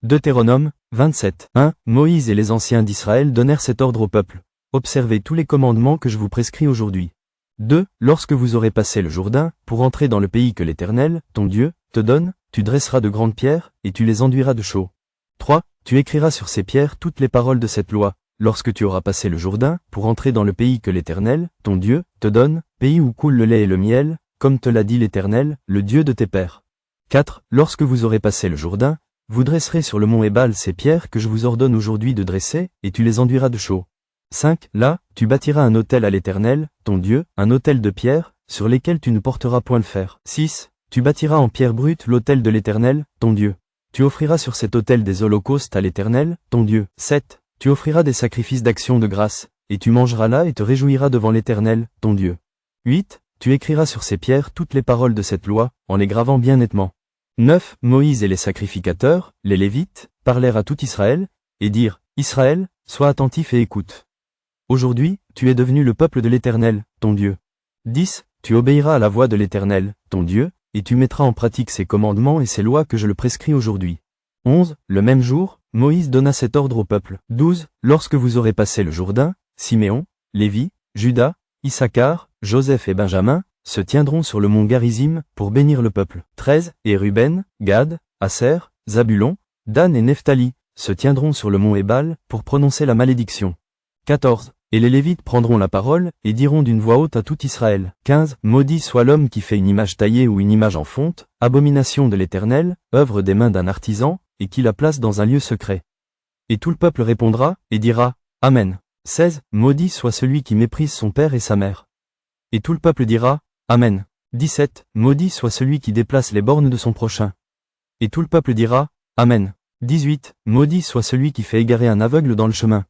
Deutéronome 27. 1. Moïse et les anciens d'Israël donnèrent cet ordre au peuple. Observez tous les commandements que je vous prescris aujourd'hui. 2. Lorsque vous aurez passé le Jourdain, pour entrer dans le pays que l'Éternel, ton Dieu, te donne, tu dresseras de grandes pierres, et tu les enduiras de chaux. 3. Tu écriras sur ces pierres toutes les paroles de cette loi, lorsque tu auras passé le Jourdain, pour entrer dans le pays que l'Éternel, ton Dieu, te donne, pays où coule le lait et le miel, comme te l'a dit l'Éternel, le Dieu de tes pères. 4. Lorsque vous aurez passé le Jourdain, vous dresserez sur le mont Ébal ces pierres que je vous ordonne aujourd'hui de dresser, et tu les enduiras de chaux. 5. Là, tu bâtiras un autel à l'Éternel, ton Dieu, un autel de pierre, sur lesquels tu ne porteras point le fer. 6. Tu bâtiras en pierre brute l'autel de l'Éternel, ton Dieu. Tu offriras sur cet autel des holocaustes à l'Éternel, ton Dieu. 7. Tu offriras des sacrifices d'action de grâce, et tu mangeras là et te réjouiras devant l'Éternel, ton Dieu. 8. Tu écriras sur ces pierres toutes les paroles de cette loi, en les gravant bien nettement. 9. Moïse et les sacrificateurs, les Lévites, parlèrent à tout Israël, et dirent, Israël, sois attentif et écoute. Aujourd'hui, tu es devenu le peuple de l'Éternel, ton Dieu. 10. Tu obéiras à la voix de l'Éternel, ton Dieu, et tu mettras en pratique ses commandements et ses lois que je le prescris aujourd'hui. 11. Le même jour, Moïse donna cet ordre au peuple. 12. Lorsque vous aurez passé le Jourdain, Siméon, Lévi, Juda, Issachar, Joseph et Benjamin, se tiendront sur le mont Garizim, pour bénir le peuple. 13. Et Ruben, Gad, Aser, Zabulon, Dan et Nephtali, se tiendront sur le mont Ébal, pour prononcer la malédiction. 14. Et les Lévites prendront la parole, et diront d'une voix haute à tout Israël. 15. Maudit soit l'homme qui fait une image taillée ou une image en fonte, abomination de l'Éternel, œuvre des mains d'un artisan, et qui la place dans un lieu secret. Et tout le peuple répondra, et dira, Amen. 16. Maudit soit celui qui méprise son père et sa mère. Et tout le peuple dira, Amen. 17. Maudit soit celui qui déplace les bornes de son prochain. Et tout le peuple dira, Amen. 18. Maudit soit celui qui fait égarer un aveugle dans le chemin.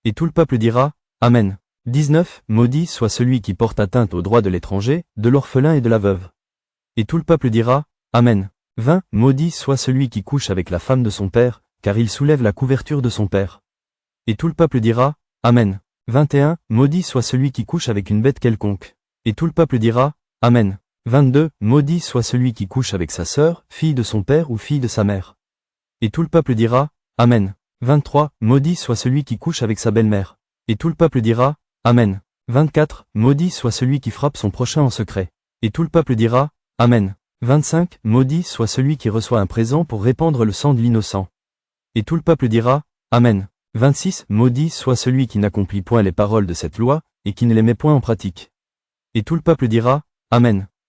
Et tout le peuple dira, Amen. 19. Maudit soit celui qui porte atteinte aux droits de l'étranger, de l'orphelin et de la veuve. Et tout le peuple dira, Amen. 20. Maudit soit celui qui couche avec la femme de son père, car il soulève la couverture de son père. Et tout le peuple dira, Amen. 21. Maudit soit celui qui couche avec une bête quelconque. Et tout le peuple dira, Amen. 22. Maudit soit celui qui couche avec sa sœur, fille de son père ou fille de sa mère. Et tout le peuple dira, Amen. 23. Maudit soit celui qui couche avec sa belle-mère. Et tout le peuple dira, Amen. 24. Maudit soit celui qui frappe son prochain en secret. Et tout le peuple dira, Amen. 25. Maudit soit celui qui reçoit un présent pour répandre le sang de l'innocent. Et tout le peuple dira, Amen. 26. Maudit soit celui qui n'accomplit point les paroles de cette loi, et qui ne les met point en pratique. Et tout le peuple dira, Amen.